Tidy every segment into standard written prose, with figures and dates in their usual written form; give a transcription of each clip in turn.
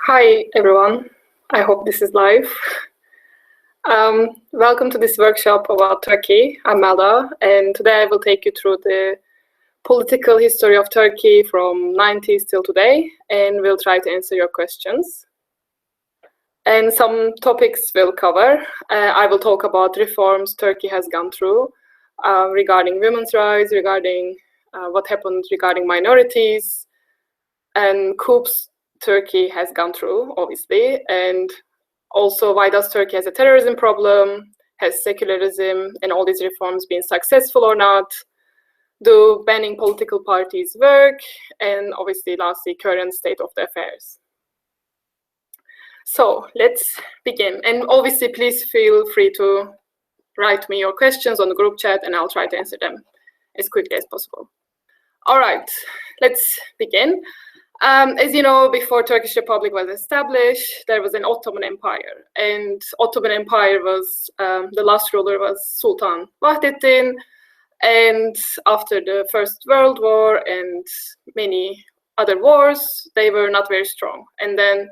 Hi, everyone. I hope this is live. Welcome to this workshop about Turkey. I'm Melda, and today I will take you through the political history of Turkey from 90s till today, and we'll try to answer your questions. And some topics we'll cover. I will talk about reforms Turkey has gone through regarding women's rights, regarding what happened regarding minorities, and coups Turkey has gone through, obviously, and also why does Turkey has a terrorism problem, has secularism, and all these reforms been successful or not, do banning political parties work, and obviously lastly current state of the affairs. So let's begin, and obviously please feel free to write me your questions on the group chat and I'll try to answer them as quickly as possible. All right, let's begin. As you know, before Turkish Republic was established, there was an Ottoman Empire, and Ottoman Empire was, the last ruler was Sultan Vahdettin, and after the First World War and many other wars, they were not very strong. And then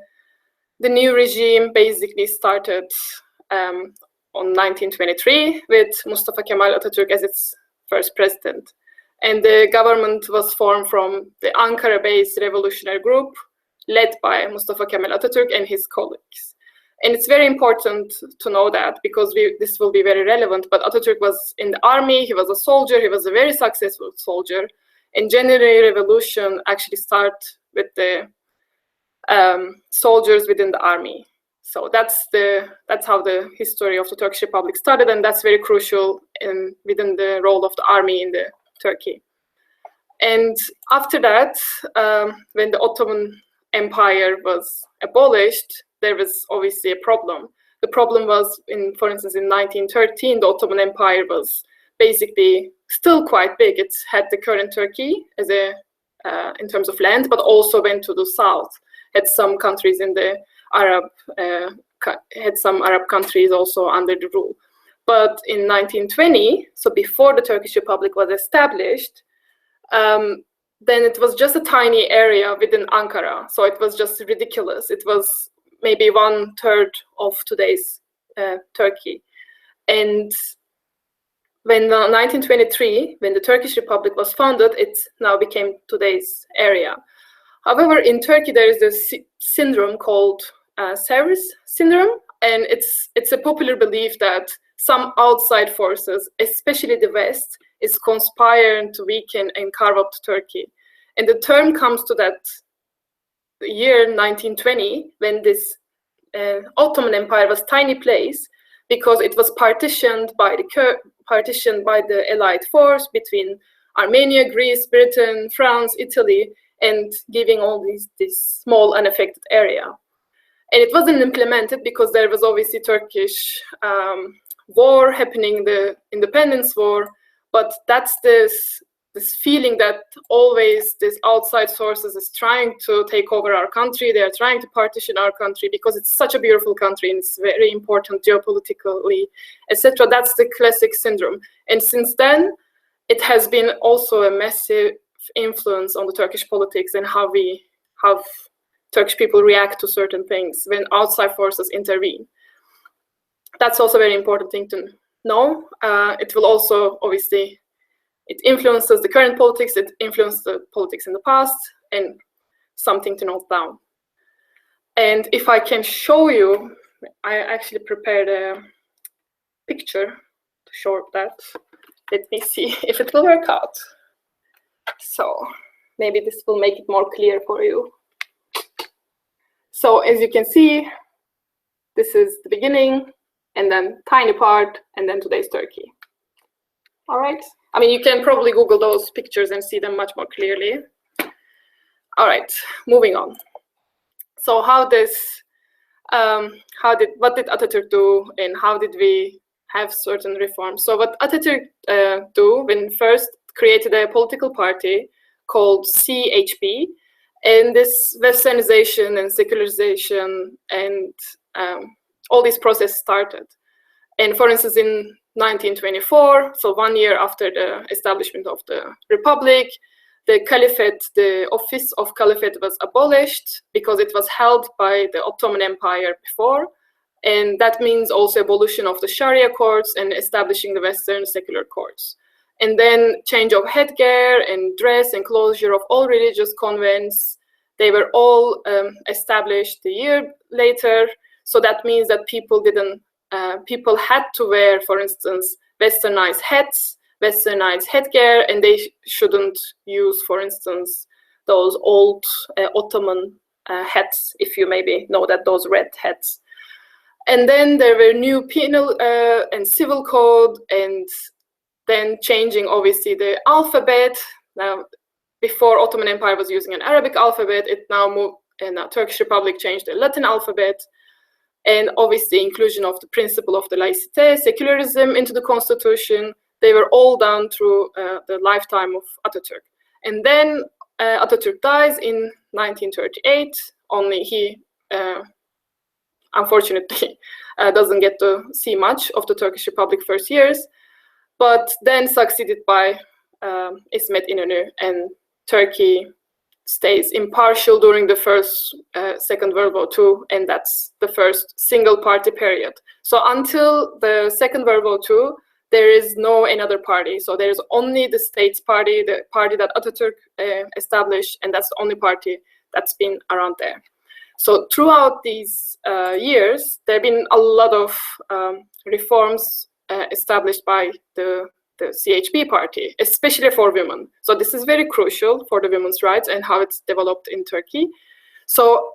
the new regime basically started on 1923 with Mustafa Kemal Ataturk as its first president. And the government was formed from the Ankara-based revolutionary group led by Mustafa Kemal Ataturk and his colleagues. And it's very important to know that because this will be very relevant, but Ataturk was in the army, he was a soldier, he was a very successful soldier. And January Revolution actually started with the soldiers within the army. So that's how the history of the Turkish Republic started, and that's very crucial within the role of the army in the Turkey. And after that, when the Ottoman Empire was abolished, there was obviously a problem. The problem was, for instance, in 1913, the Ottoman Empire was basically still quite big. It had the current Turkey as in terms of land, but also went to the south. Had some countries in the had some Arab countries also under the rule. But in 1920, so before the Turkish Republic was established, then it was just a tiny area within Ankara. So it was just ridiculous. It was maybe 1/3 of today's Turkey. And when 1923, when the Turkish Republic was founded, it now became today's area. However, in Turkey, there is this syndrome called Sevres syndrome, and it's a popular belief that some outside forces, especially the West, is conspiring to weaken and carve up Turkey. And the term comes to that year 1920, when this Ottoman Empire was a tiny place, because it was partitioned by the Allied force between Armenia, Greece, Britain, France, Italy, and giving all this small unaffected area. And it wasn't implemented because there was obviously Turkish war happening, the independence war, but that's this feeling that always this outside sources is trying to take over our country. They are trying to partition our country because it's such a beautiful country and it's very important geopolitically, etc. That's the classic syndrome. And since then, it has been also a massive influence on the Turkish politics and how Turkish people react to certain things when outside forces intervene. That's also a very important thing to know. It will also, obviously, it influences the current politics, it influences the politics in the past, and something to note down. And if I can show you, I actually prepared a picture to show that. Let me see if it will work out. So maybe this will make it more clear for you. So as you can see, this is the beginning, and then tiny part, and then today's Turkey. All right. I mean, you can probably Google those pictures and see them much more clearly. All right, moving on. So what did Ataturk do, and how did we have certain reforms? So what Ataturk do when first created a political party called CHP, and this westernization and secularization and all this process started. And for instance, in 1924, so 1 year after the establishment of the Republic, the caliphate, the office of caliphate was abolished because it was held by the Ottoman Empire before. And that means also abolition of the Sharia courts and establishing the Western secular courts. And then change of headgear and dress and closure of all religious convents. They were all established a year later. So that means that people had to wear, for instance, westernized hats, westernized headgear, and they shouldn't use, for instance, those old Ottoman hats, if you maybe know that, those red hats. And then there were new penal and civil code, and then changing, obviously, the alphabet. Now, before Ottoman Empire was using an Arabic alphabet, it now moved, and Turkish Republic changed the Latin alphabet. And obviously, inclusion of the principle of the laicite, secularism into the constitution. They were all done through the lifetime of Ataturk. And then Ataturk dies in 1938. Only he, unfortunately, doesn't get to see much of the Turkish Republic first years, but then succeeded by İsmet İnönü, and Turkey stays impartial during the Second World War II, and that's the first single-party period. So until the Second World War II, there is no another party. So there's only the States Party, the party that Ataturk established, and that's the only party that's been around there. So throughout these years, there have been a lot of reforms established by the CHP party, especially for women. So this is very crucial for the women's rights and how it's developed in Turkey. So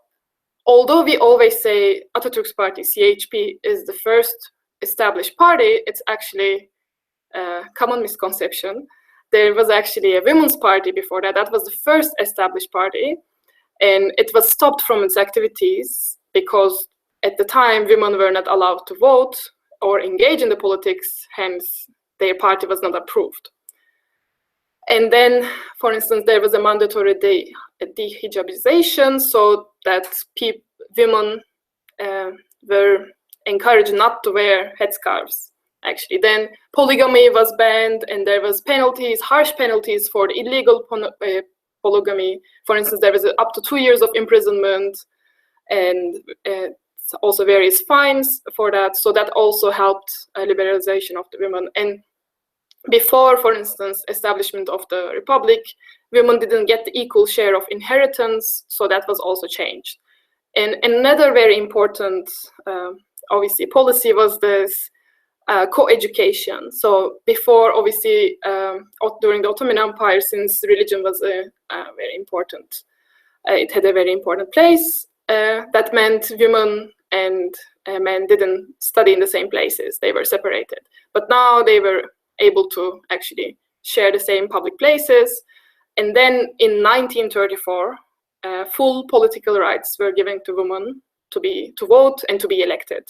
although we always say Ataturk's party, CHP, is the first established party, it's actually a common misconception. There was actually a women's party before that. That was the first established party. And it was stopped from its activities because at the time, women were not allowed to vote or engage in the politics, hence their party was not approved. And then, for instance, there was a mandatory dehijabization, so that women were encouraged not to wear headscarves, actually. Then polygamy was banned, and there was penalties, harsh penalties for the illegal polygamy. For instance, there was up to 2 years of imprisonment, and also various fines for that. So that also helped liberalization of the women. And before, for instance, establishment of the republic, women didn't get the equal share of inheritance, so that was also changed. And another very important, obviously, policy was this co-education. So before, obviously, during the Ottoman Empire, since religion was very important, it had a very important place. That meant women and men didn't study in the same places. They were separated. But now they were able to actually share the same public places. And then in 1934, full political rights were given to women to vote and to be elected.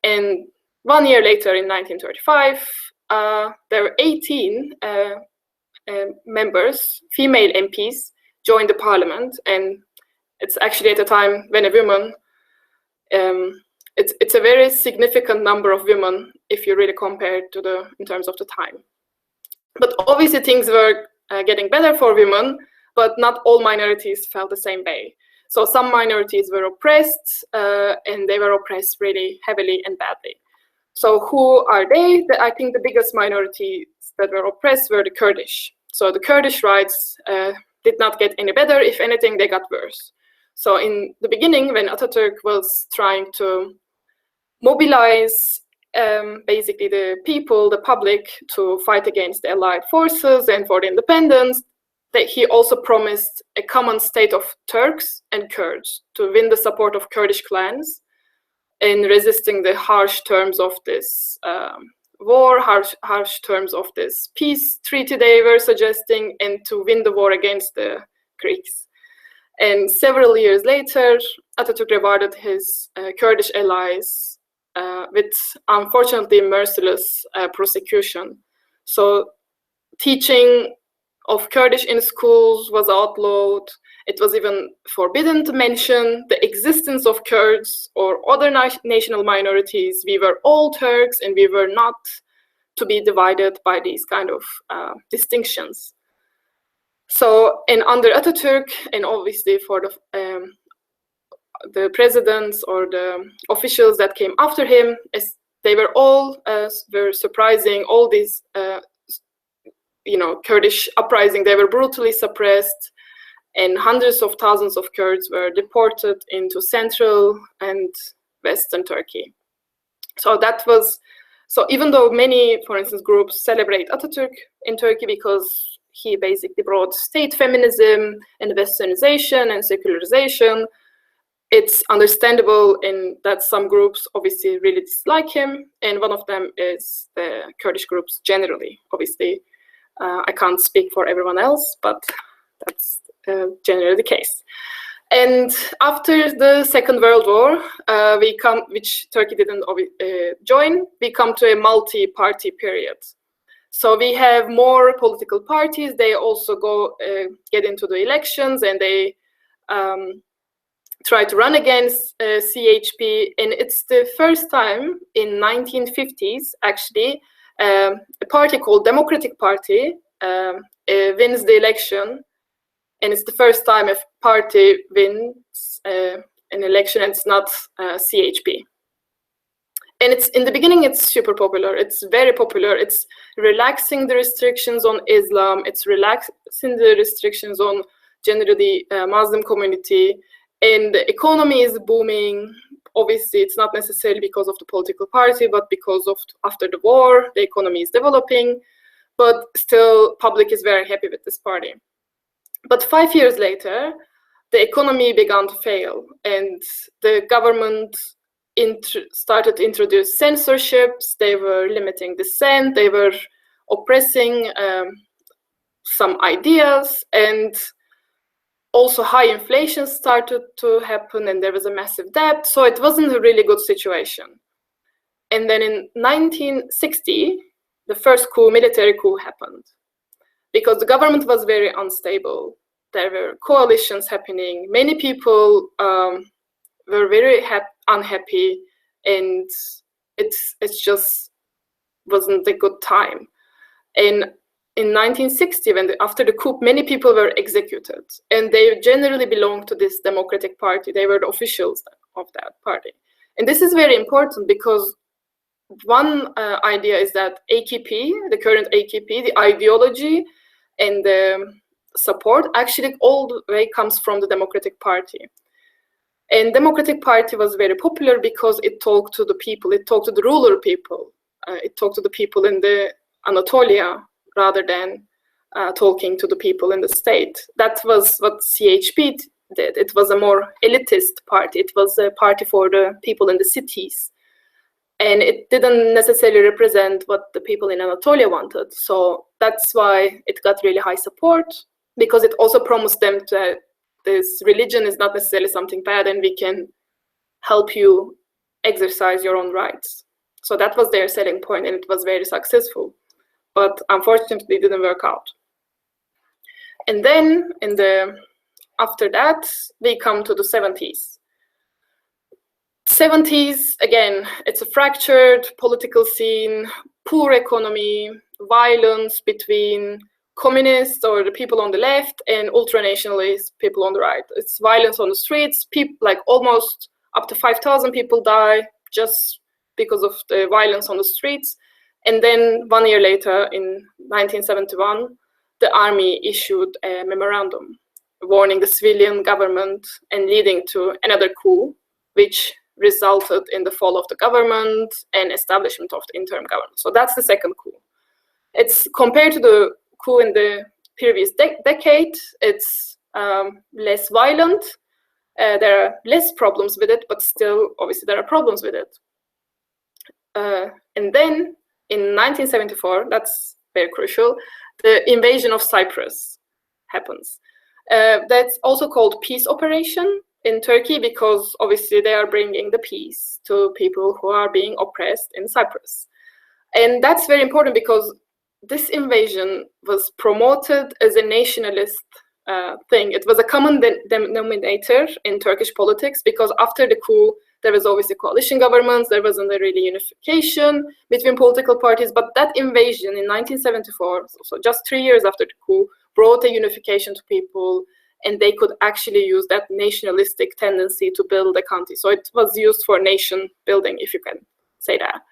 And 1 year later, in 1935, there were 18 members, female MPs, joined the parliament. And it's actually at a time when a woman, it's a very significant number of women if you really compare it to in terms of the time. But obviously things were getting better for women, but not all minorities felt the same way. So some minorities were oppressed, and they were oppressed really heavily and badly. So who are they? I think the biggest minorities that were oppressed were the Kurdish. So the Kurdish rights did not get any better. If anything, they got worse. So in the beginning, when Ataturk was trying to mobilize basically the people, the public, to fight against the Allied forces and for the independence, that he also promised a common state of Turks and Kurds to win the support of Kurdish clans in resisting the harsh terms of this war, harsh terms of this peace treaty they were suggesting, and to win the war against the Greeks. And several years later, Ataturk rewarded his Kurdish allies with, unfortunately, merciless prosecution. So teaching of Kurdish in schools was outlawed. It was even forbidden to mention the existence of Kurds or other national minorities. We were all Turks, and we were not to be divided by these kind of distinctions. So, and under Ataturk, and obviously for the presidents or the officials that came after him, they were all very surprising. All these, Kurdish uprising, they were brutally suppressed, and hundreds of thousands of Kurds were deported into central and western Turkey. So even though many, for instance, groups celebrate Ataturk in Turkey because he basically brought state feminism and westernization and secularization, it's understandable in that some groups obviously really dislike him, and one of them is the Kurdish groups generally. Obviously, I can't speak for everyone else, but that's generally the case. And after the Second World War, which Turkey didn't join, we come to a multi-party period. So we have more political parties. They also get into the elections, and they try to run against CHP. And it's the first time in 1950s, actually, a party called Democratic Party wins the election. And it's the first time a party wins an election and it's not CHP. And in the beginning, it's super popular. It's very popular. It's relaxing the restrictions on Islam. It's relaxing the restrictions on generally the Muslim community. And the economy is booming. Obviously, it's not necessarily because of the political party, but because of after the war, the economy is developing. But still, public is very happy with this party. But 5 years later, the economy began to fail, and the government started to introduce censorships. They were limiting dissent. They were oppressing some ideas, and also high inflation started to happen, and there was a massive debt. So it wasn't a really good situation. And then in 1960, the first military coup happened, because the government was very unstable. There were coalitions happening. Many people were very unhappy, and it's just wasn't a good time. And in 1960, after the coup, many people were executed, and they generally belonged to this Democratic Party. They were the officials of that party. And this is very important because one idea is that AKP, the current AKP, the ideology and the support actually all the way comes from the Democratic Party. And Democratic Party was very popular because it talked to the people, it talked to the rural people, it talked to the people in the Anatolia rather than talking to the people in the state. That was what CHP did. It was a more elitist party. It was a party for the people in the cities. And it didn't necessarily represent what the people in Anatolia wanted. So that's why it got really high support, because it also promised them that this religion is not necessarily something bad and we can help you exercise your own rights. So that was their selling point, and it was very successful. But unfortunately, it didn't work out. And then after that, we come to the 70s. 70s, again, it's a fractured political scene, poor economy, violence between communists or the people on the left and ultra-nationalist people on the right. It's violence on the streets. People, like almost up to 5,000 people die just because of the violence on the streets. And then 1 year later, in 1971, the army issued a memorandum warning the civilian government and leading to another coup, which resulted in the fall of the government and establishment of the interim government. So that's the second coup. It's compared to the coup in the previous decade, it's less violent. There are less problems with it, but still, obviously, there are problems with it. And then in 1974, that's very crucial, the invasion of Cyprus happens. That's also called peace operation in Turkey, because obviously they are bringing the peace to people who are being oppressed in Cyprus. And that's very important because this invasion was promoted as a nationalist thing. It was a common denominator in Turkish politics, because after the coup, There was obviously coalition governments. There wasn't a really unification between political parties. But that invasion in 1974, so just 3 years after the coup, brought a unification to people, and they could actually use that nationalistic tendency to build a country. So it was used for nation building, if you can say that.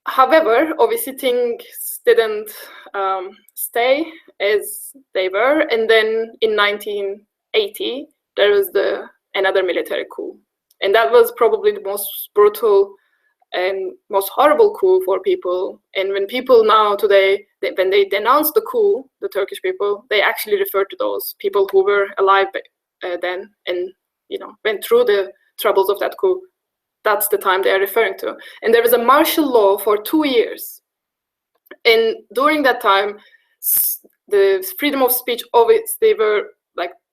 However, obviously things didn't stay as they were. And then in 1980, there was another military coup. And that was probably the most brutal and most horrible coup for people. And when people now today, when they denounce the coup, the Turkish people, they actually refer to those people who were alive then and went through the troubles of that coup. That's the time they are referring to. And there was a martial law for 2 years. And during that time, the freedom of speech,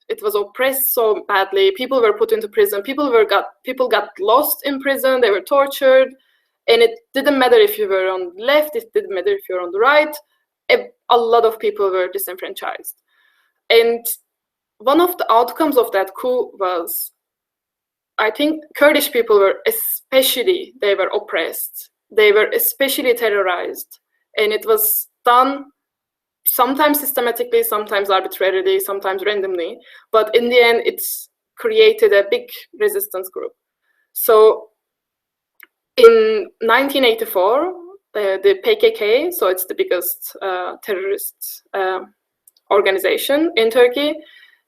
it was oppressed so badly. People were put into prison. People got lost in prison. They were tortured. And it didn't matter if you were on the left. It didn't matter if you were on the right. A lot of people were disenfranchised. And one of the outcomes of that coup was, I think Kurdish people were oppressed. They were especially terrorized. And it was done sometimes systematically, sometimes arbitrarily, sometimes randomly. But in the end, it's created a big resistance group. So in 1984, the PKK, so it's the biggest terrorist organization in Turkey,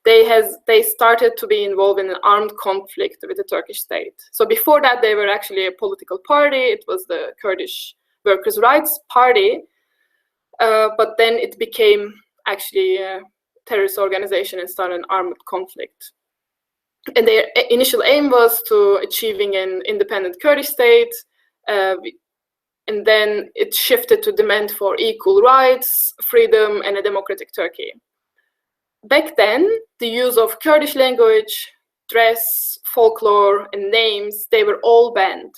they started to be involved in an armed conflict with the Turkish state. So before that, they were actually a political party. It was the Kurdish Workers' Rights Party. But then it became actually a terrorist organization and started an armed conflict. And their initial aim was to achieving an independent Kurdish state. And then it shifted to demand for equal rights, freedom, and a democratic Turkey. Back then, the use of Kurdish language, dress, folklore, and names, they were all banned.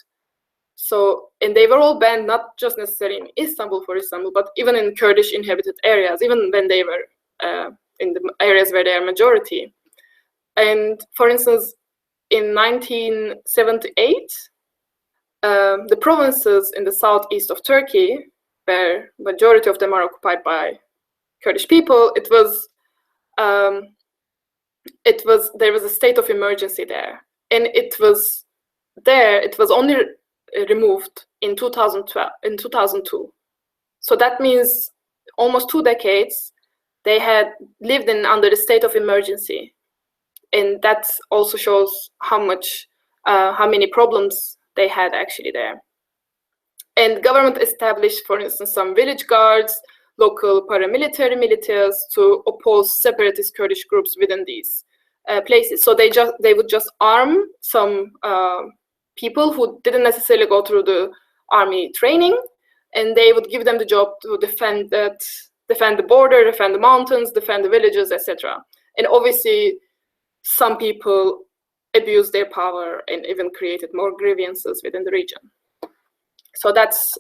And they were all banned not just necessarily in Istanbul, but even in Kurdish inhabited areas, even when they were in the areas where they are majority. And for instance, in 1978, the provinces in the southeast of Turkey, where majority of them are occupied by Kurdish people, there was a state of emergency there, and it was only removed in 2002. So that means almost 2 decades they had lived under the state of emergency, and that also shows how many problems they had actually there. And government established, for instance, some village guards, local paramilitary militias to oppose separatist Kurdish groups within these places. So they would just arm some people who didn't necessarily go through the army training, and they would give them the job to defend the border, defend the mountains, defend the villages, etc. And obviously, some people abused their power and even created more grievances within the region. So that's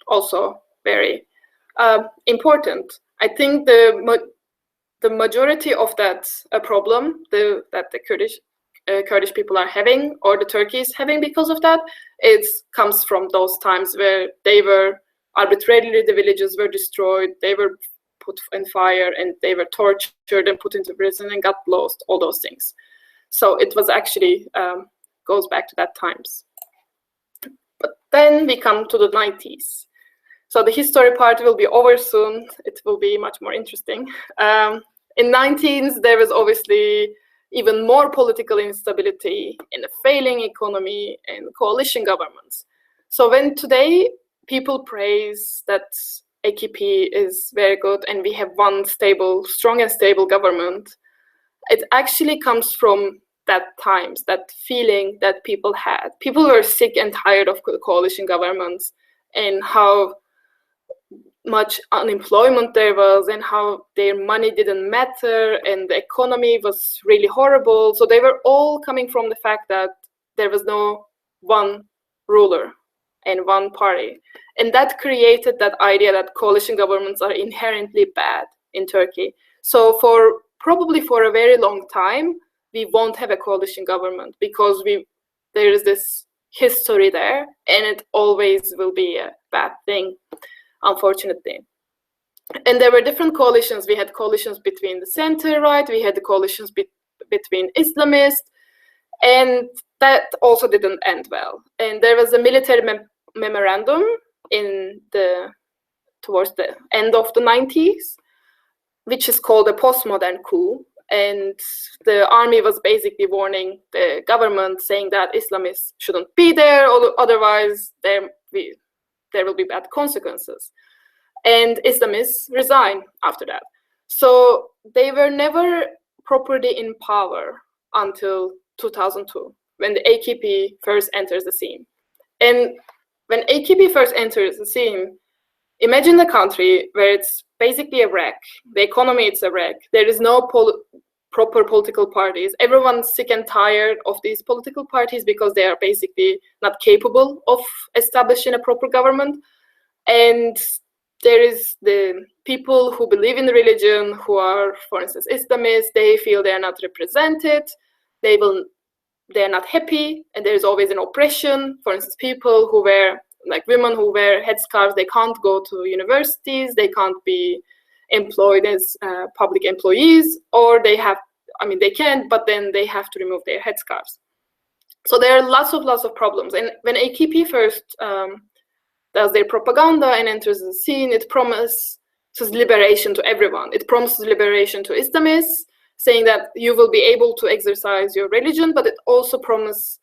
also very important. I think the majority of that problem that the Kurdish people are having, or the Turkey is having because of that, it comes from those times where they were arbitrarily, the villages were destroyed, they were put in fire, and they were tortured and put into prison and got lost, all those things. So it was actually goes back to that times. But then we come to the 90s. So the history part will be over soon. It will be much more interesting. In 19s, there was obviously even more political instability and a failing economy and coalition governments. So when today people praise that AKP is very good and we have one strong and stable government, it actually comes from that times, that feeling that people had. People were sick and tired of coalition governments and how much unemployment there was and how their money didn't matter and the economy was really horrible. So they were all coming from the fact that there was no one ruler and one party. And that created that idea that coalition governments are inherently bad in Turkey. So probably for a very long time, we won't have a coalition government because there is this history there, and it always will be a bad thing, unfortunately. And there were different coalitions. We had coalitions between the center-right, we had the coalitions between Islamists, and that also didn't end well. And there was a military memorandum towards the end of the 90s, which is called a postmodern coup. And the army was basically warning the government, saying that Islamists shouldn't be there, otherwise there will be bad consequences. And Islamists resigned after that. So they were never properly in power until 2002, when the AKP first enters the scene. And when AKP first enters the scene, imagine the country where it's basically a wreck. The economy, it's a wreck. There is no proper political parties. Everyone's sick and tired of these political parties because they are basically not capable of establishing a proper government. And there is the people who believe in religion, who are, for instance, Islamists. They feel they are not represented. They're not happy, and there's always an oppression. For instance, people who wear, like women who wear headscarves, they can't go to universities, they can't be employed as public employees, or they can, but then they have to remove their headscarves. So there are lots of problems. And when AKP first does their propaganda and enters the scene, it promises liberation to everyone. It promises liberation to Islamists, saying that you will be able to exercise your religion, but it also promises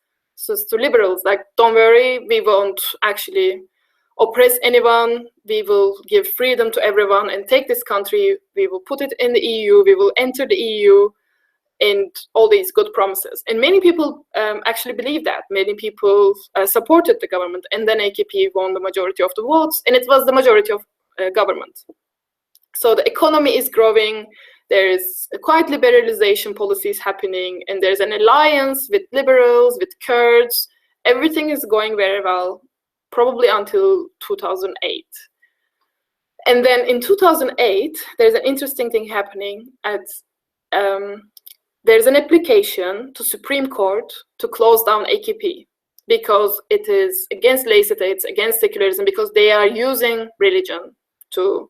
to liberals, like, don't worry, we won't actually oppress anyone, we will give freedom to everyone and take this country, we will put it in the EU, we will enter the EU, and all these good promises. And many people actually believe that. Many people supported the government, and then AKP won the majority of the votes, and it was the majority of government. So the economy is growing, there is quite liberalization policies happening, and there's an alliance with liberals, with Kurds. Everything is going very well, probably until 2008. And then in 2008, there's an interesting thing happening. There's an application to Supreme Court to close down AKP because it is against laicite, it's against secularism, because they are using religion to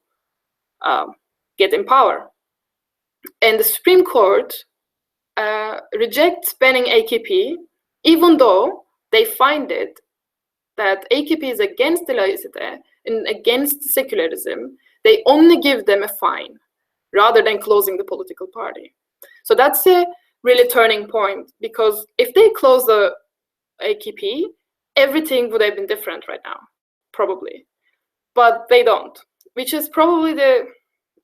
get in power. And the Supreme Court rejects banning AKP, even though they find it that AKP is against the laicite and against secularism. They only give them a fine rather than closing the political party. So that's a really turning point, because if they close the AKP, everything would have been different right now, probably. But they don't, which is probably the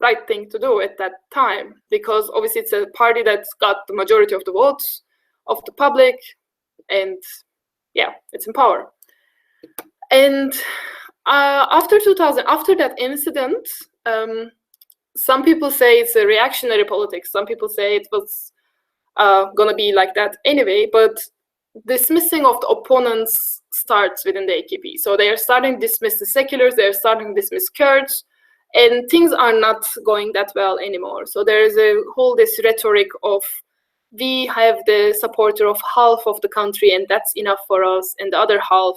right thing to do at that time, because obviously it's a party that's got the majority of the votes of the public, and yeah, it's in power. And after that incident, some people say it's a reactionary politics. Some people say it was gonna be like that anyway, but dismissing of the opponents starts within the AKP. So they are starting to dismiss the seculars, they are starting to dismiss Kurds, and things are not going that well anymore. So there is this rhetoric of, we have the supporter of half of the country and that's enough for us, and the other half,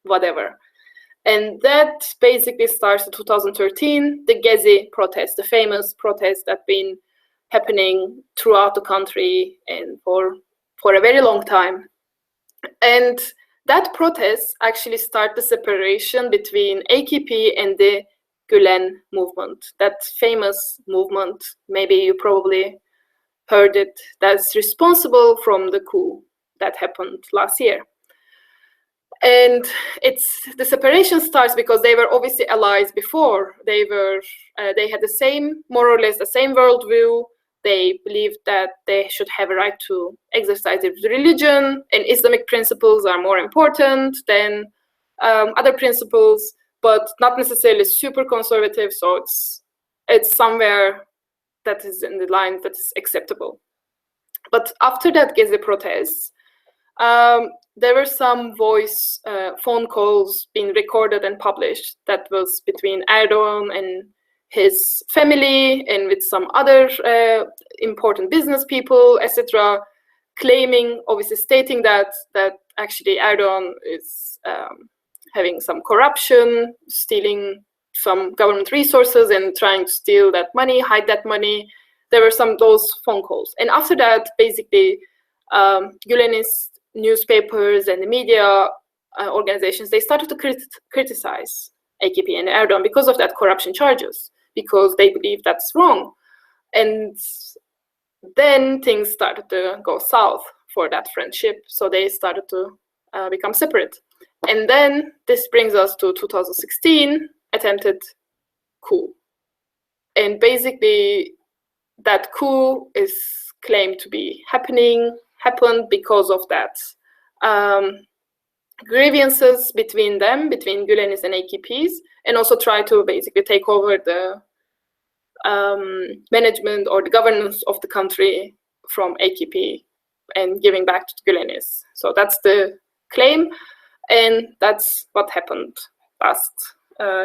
whatever. And that basically starts in 2013, the Gezi protest, the famous protest that's been happening throughout the country and for a very long time. And that protest actually started the separation between AKP and the Gulen movement, that famous movement, maybe you probably heard it, that's responsible from the coup that happened last year. And the separation starts because they were obviously allies before. They had the same, more or less the same worldview. They believed that they should have a right to exercise their religion, and Islamic principles are more important than other principles, but not necessarily super conservative. So it's somewhere that is in the line that is acceptable. But after that Gezi protests, there were some phone calls being recorded and published that was between Erdogan and his family and with some other important business people, etc., claiming, obviously stating that actually Erdogan is having some corruption, stealing some government resources and trying to steal that money, hide that money. There were some of those phone calls. And after that, basically, Gulenist newspapers and the media organizations, they started to criticize AKP and Erdogan because of that corruption charges, because they believe that's wrong. And then things started to go south for that friendship. So they started to become separate. And then this brings us to 2016, attempted coup. And basically, that coup is claimed to be happened because of that grievances between them, between Gülenists and AKPs, and also try to basically take over the management or the governance of the country from AKP and giving back to Gülenists. So that's the claim, and that's what happened last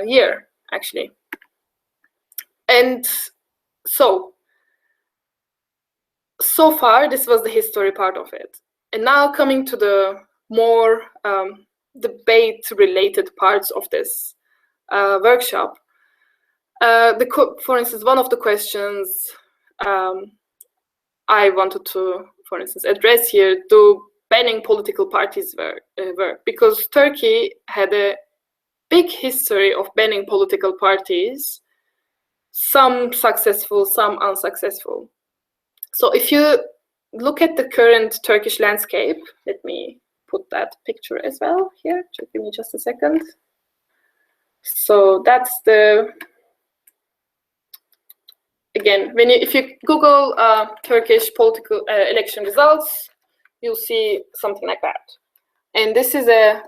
year, actually. And so far, this was the history part of it. And now coming to the more debate-related parts of this workshop. For instance, one of the questions I wanted to, for instance, address here, do banning political parties work? Because Turkey had a big history of banning political parties, some successful, some unsuccessful. So if you look at the current Turkish landscape, let me put that picture as well here. Just give me just a second. So that's the, again, if you Google Turkish political election results, you'll see something like that. And this is a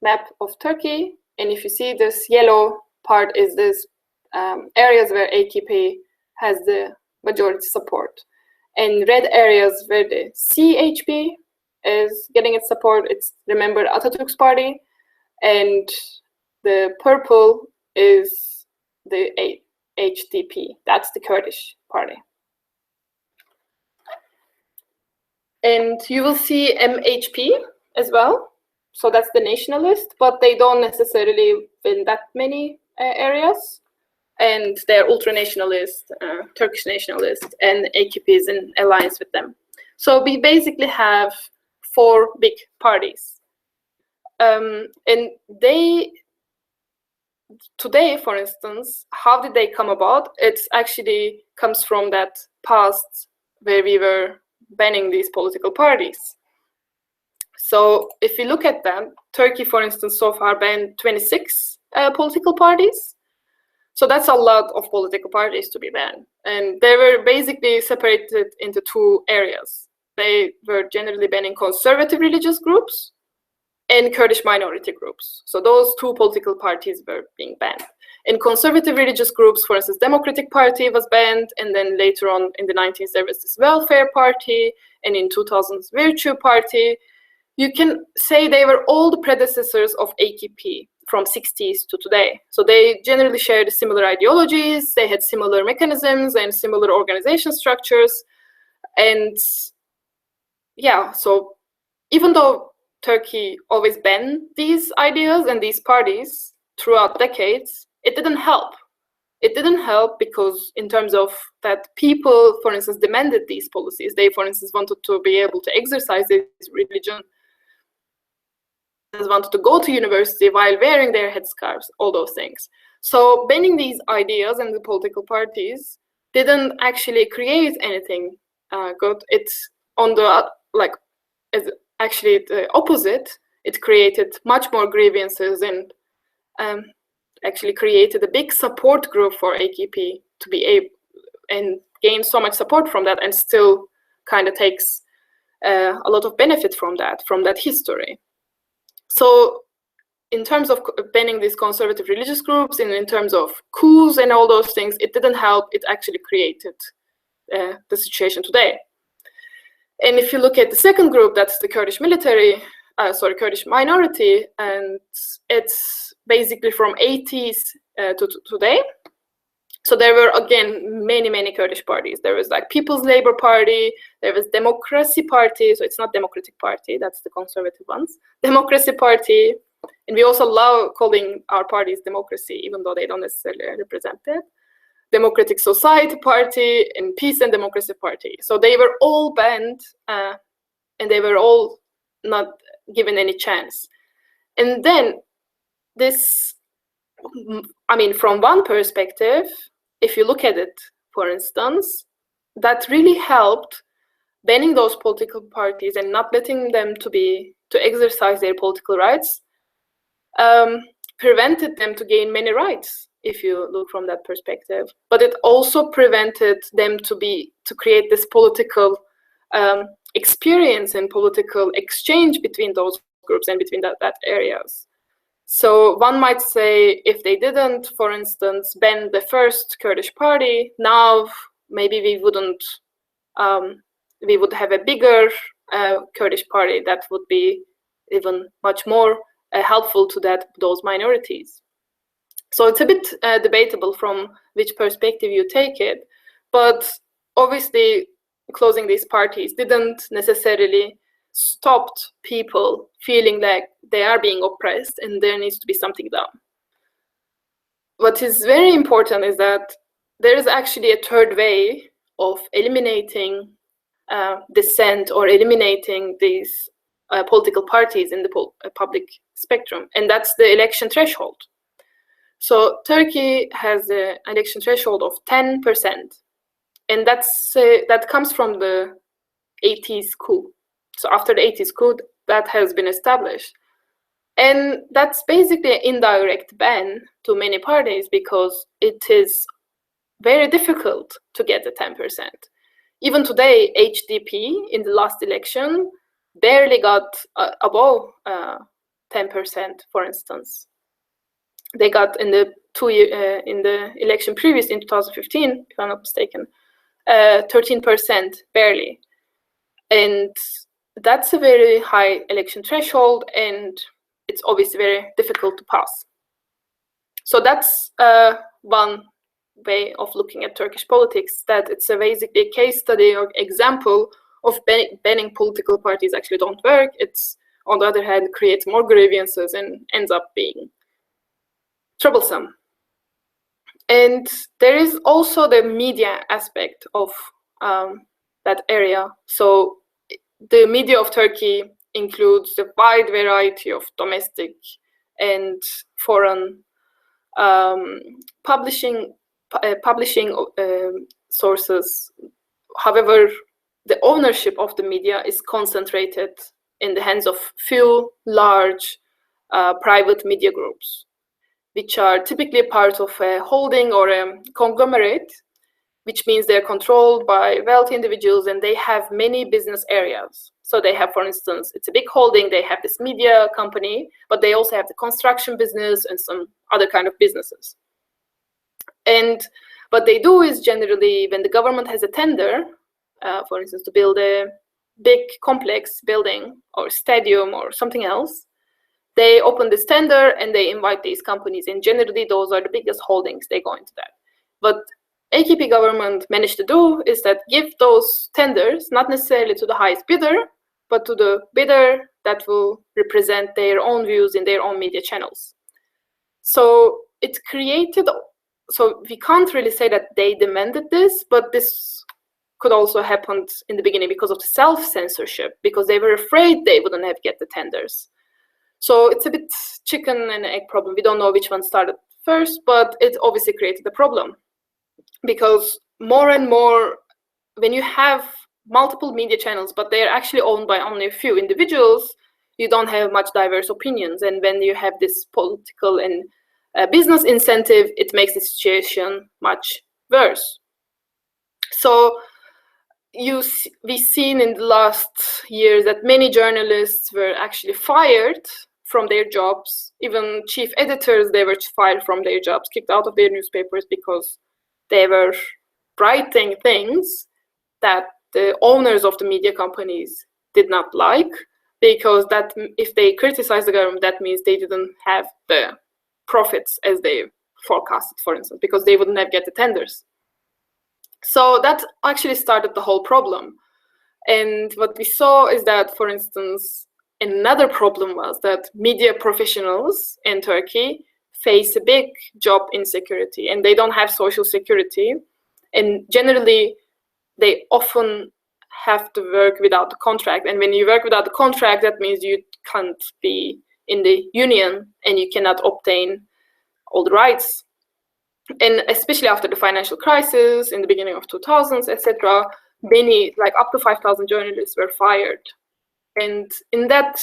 map of Turkey. And if you see this yellow part is this areas where AKP has the majority support. And red areas where the CHP is getting its support, it's, remember, Ataturk's party. And the purple is the HDP, that's the Kurdish party. And you will see MHP as well. So that's the nationalist, but they don't necessarily win that many areas. And they're ultra-nationalist, Turkish nationalist, and AKP is in alliance with them. So we basically have 4 big parties. And they, today, for instance, how did they come about? It actually comes from that past where we were banning these political parties. So if you look at them, Turkey, for instance, so far banned 26 political parties. So that's a lot of political parties to be banned. And they were basically separated into 2 areas. They were generally banning conservative religious groups and Kurdish minority groups. So those 2 political parties were being banned. In conservative religious groups, for instance, Democratic Party was banned, and then later on in the 19th there was this Welfare Party, and in 2000s Virtue Party. You can say they were all the predecessors of AKP from 60s to today. So they generally shared similar ideologies, they had similar mechanisms and similar organization structures. And yeah, so even though Turkey always banned these ideas and these parties throughout decades, it didn't help. It didn't help because in terms of that people, for instance, demanded these policies. They, for instance, wanted to be able to exercise this religion, wanted to go to university while wearing their headscarves, all those things. So banning these ideas and the political parties didn't actually create anything good. It's on the, as actually the opposite. It created much more grievances and actually created a big support group for AKP to be able and gain so much support from that, and still kind of takes a lot of benefit from that history. So in terms of banning these conservative religious groups and in terms of coups and all those things, it didn't help. It actually created the situation today. And if you look at the second group, that's the Kurdish Kurdish minority, and it's basically from 80s to today. So there were, again, many Kurdish parties. There was like People's Labour Party, there was Democracy Party, so it's not Democratic Party, that's the conservative ones, Democracy Party, and we also love calling our parties democracy, even though they don't necessarily represent it. Democratic Society Party and Peace and Democracy Party. So they were all banned and they were all not given any chance. And then this, I mean, from one perspective, if you look at it, for instance, that really helped banning those political parties and not letting them to exercise their political rights, prevented them to gain many rights, if you look from that perspective. But it also prevented them to create this political experience and political exchange between those groups and between that areas. So one might say, if they didn't, for instance, ban the first Kurdish party, now maybe we wouldn't, we would have a bigger Kurdish party that would be even much more helpful to those minorities. So it's a bit debatable from which perspective you take it, but obviously closing these parties didn't necessarily stop people feeling like they are being oppressed and there needs to be something done. What is very important is that there is actually a third way of eliminating dissent or eliminating these political parties in the public spectrum, and that's the election threshold. So Turkey has an election threshold of 10%, and that comes from the 80s coup. So after the 80s coup, that has been established. And that's basically an indirect ban to many parties because it is very difficult to get the 10%. Even today, HDP in the last election barely got above 10%, for instance. They got in the election previous in 2015, if I'm not mistaken, 13%, barely. And that's a very high election threshold, and it's obviously very difficult to pass. So that's one way of looking at Turkish politics, that it's basically a case study or example of banning political parties actually don't work. It's, on the other hand, creates more grievances and ends up being troublesome. And there is also the media aspect of that area. So the media of Turkey includes a wide variety of domestic and foreign publishing sources. However, the ownership of the media is concentrated in the hands of few large private media groups, which are typically part of a holding or a conglomerate, which means they're controlled by wealthy individuals and they have many business areas. So they have, for instance, it's a big holding, they have this media company, but they also have the construction business and some other kind of businesses. And what they do is generally, when the government has a tender, for instance, to build a big complex building or stadium or something else, they open this tender and they invite these companies, and generally those are the biggest holdings, they go into that. But AKP government managed to do is that give those tenders not necessarily to the highest bidder, but to the bidder that will represent their own views in their own media channels. So it created, so we can't really say that they demanded this, but this could also happen in the beginning because of the self-censorship, because they were afraid they wouldn't have get the tenders. So it's a bit chicken and egg problem. We don't know which one started first, but it obviously created a problem. Because more and more, when you have multiple media channels, but they're actually owned by only a few individuals, you don't have much diverse opinions. And when you have this political and business incentive, it makes the situation much worse. So we've seen in the last years that many journalists were actually fired from their jobs. Even chief editors, they were fired from their jobs, kicked out of their newspapers because they were writing things that the owners of the media companies did not like, because that if they criticize the government, that means they didn't have the profits as they forecasted, for instance, because they wouldn't have get the tenders. So that actually started the whole problem. And what we saw is that, for instance, another problem was that media professionals in Turkey face a big job insecurity, and they don't have social security. And generally, they often have to work without the contract. And when you work without the contract, that means you can't be in the union and you cannot obtain all the rights. And especially after the financial crisis in the beginning of 2000s, etc., many, like up to 5,000 journalists were fired. And in that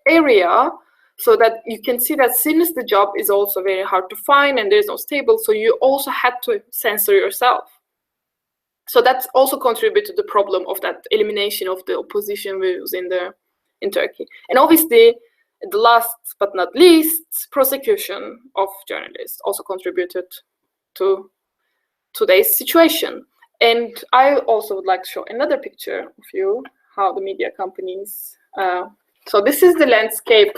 area, so that you can see that since the job is also very hard to find and there's no stable, so you also had to censor yourself. So that's also contributed to the problem of that elimination of the opposition views in Turkey. And obviously, the last but not least, prosecution of journalists also contributed to today's situation. And I also would like to show another picture of you, how the media companies, so this is the landscape,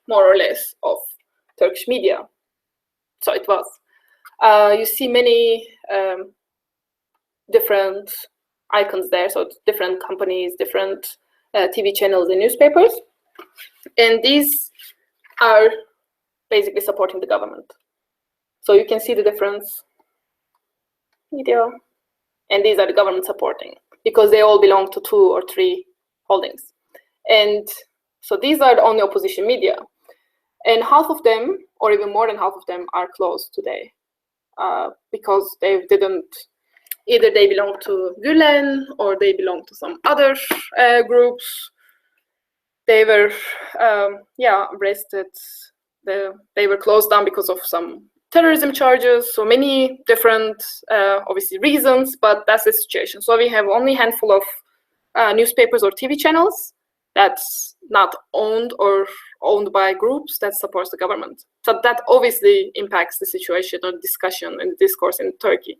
more or less, of Turkish media. So it was. You see many different icons there, so different companies, different TV channels and newspapers. And these are basically supporting the government. So you can see the difference. Video. And these are the government supporting, because they all belong to 2 or 3 holdings. And so these are the only opposition media. And half of them, or even more than half of them, are closed today because they didn't, either they belong to Gulen or they belong to some other groups. They were, arrested. They were closed down because of some terrorism charges, so many different, obviously, reasons, but that's the situation. So we have only a handful of newspapers or TV channels that's not owned or owned by groups that supports the government. So that obviously impacts the situation or discussion and discourse in Turkey.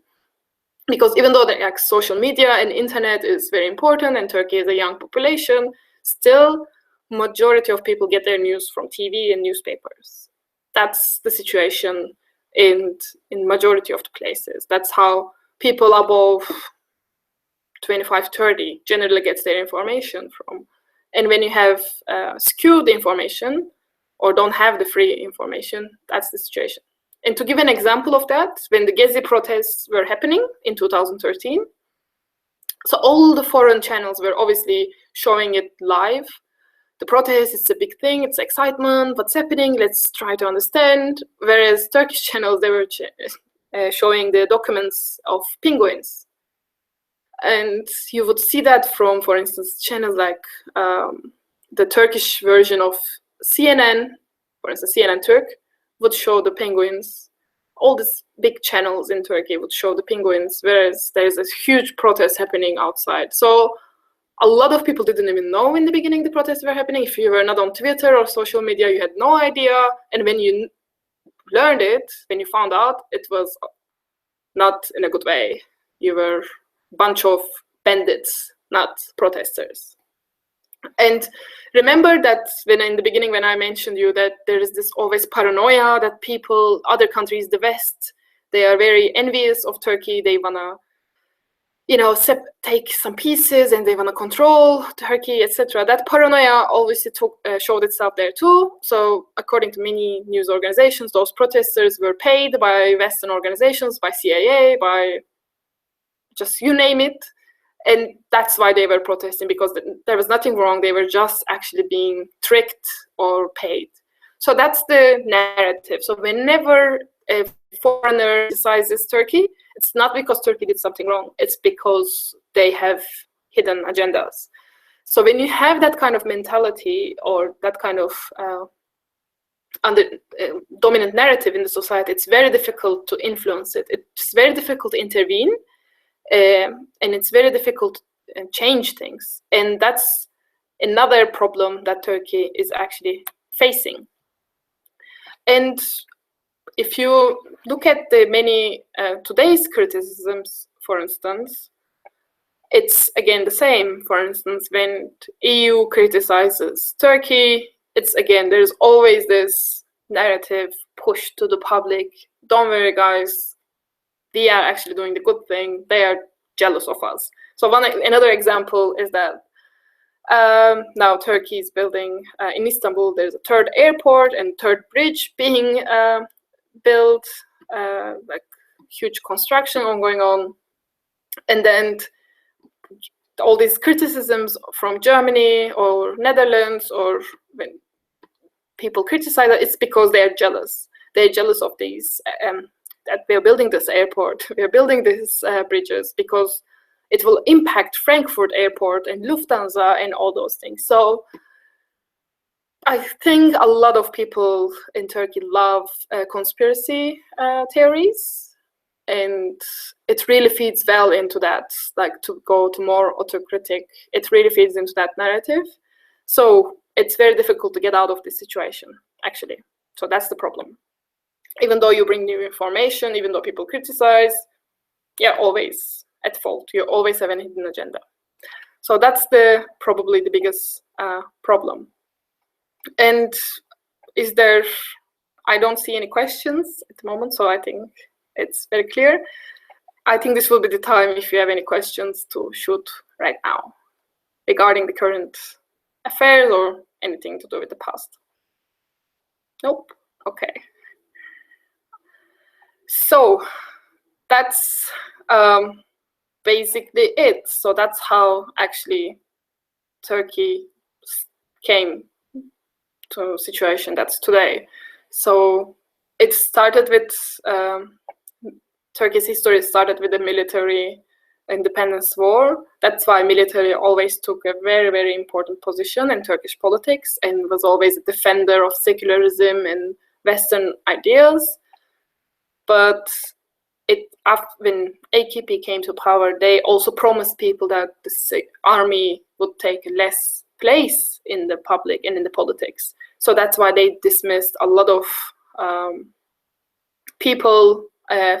Because even though the social media and internet is very important and Turkey is a young population, still majority of people get their news from TV and newspapers. That's the situation in majority of the places. That's how people above 25, 30 generally gets their information from. And when you have skewed information or don't have the free information, that's the situation. And to give an example of that, when the Gezi protests were happening in 2013, so all the foreign channels were obviously showing it live. The protest, it's a big thing, it's excitement, what's happening, let's try to understand. Whereas Turkish channels, they were showing the documents of penguins. And you would see that from, for instance, channels like the Turkish version of CNN, for instance, CNN Turk, would show the penguins. All these big channels in Turkey would show the penguins, whereas there's a huge protest happening outside. So a lot of people didn't even know in the beginning the protests were happening. If you were not on Twitter or social media, you had no idea. And when you learned it, when you found out, it was not in a good way. You were a bunch of bandits, not protesters. And remember that when in the beginning, when I mentioned you that there is this always paranoia that people, other countries, the West, they are very envious of Turkey. They wanna, take some pieces and they wanna control Turkey, etc. That paranoia always showed itself there too. So according to many news organizations, those protesters were paid by Western organizations, by CIA, by just you name it. And that's why they were protesting, because there was nothing wrong. They were just actually being tricked or paid. So that's the narrative. So whenever a foreigner criticizes Turkey, it's not because Turkey did something wrong. It's because they have hidden agendas. So when you have that kind of mentality or that kind of dominant narrative in the society, it's very difficult to influence it. It's very difficult to intervene. And it's very difficult to change things. And that's another problem that Turkey is actually facing. And if you look at the many today's criticisms, for instance, it's again the same. For instance, when EU criticizes Turkey, it's again, there's always this narrative pushed to the public don't worry, guys, we are actually doing the good thing. They are jealous of us. So another example is that now Turkey is building in Istanbul. There's a third airport and third bridge being built, like huge construction going on, and then all these criticisms from Germany or Netherlands, or when people criticize it, it's because they are jealous. They're jealous of these that we are building this airport, we are building these bridges because it will impact Frankfurt Airport and Lufthansa and all those things. So I think a lot of people in Turkey love conspiracy theories, and it really feeds well into that, like to go to more autocratic, it really feeds into that narrative. So it's very difficult to get out of this situation, actually. So that's the problem. Even though you bring new information, even though people criticize, you're always at fault. You always have a hidden agenda. So that's probably the biggest problem. And I don't see any questions at the moment, so I think it's very clear. I think this will be the time, if you have any questions, to shoot right now regarding the current affairs or anything to do with the past. Nope? Okay. So that's basically it. So that's how actually Turkey came to a situation that's today. So it started with Turkey's history started with the military independence war. That's why military always took a very, very important position in Turkish politics and was always a defender of secularism and Western ideas. But when AKP came to power, they also promised people that the army would take less place in the public and in the politics. So that's why they dismissed a lot of people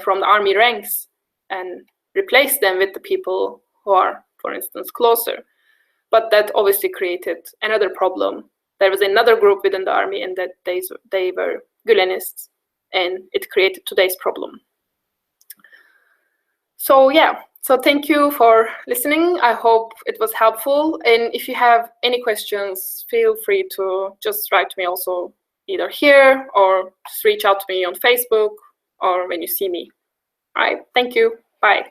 from the army ranks and replaced them with the people who are, for instance, closer. But that obviously created another problem. There was another group within the army, and that they were Gülenists, and it created today's problem. So yeah, so thank you for listening. I hope it was helpful. And if you have any questions, feel free to just write to me also, either here or just reach out to me on Facebook or when you see me. All right, thank you. Bye.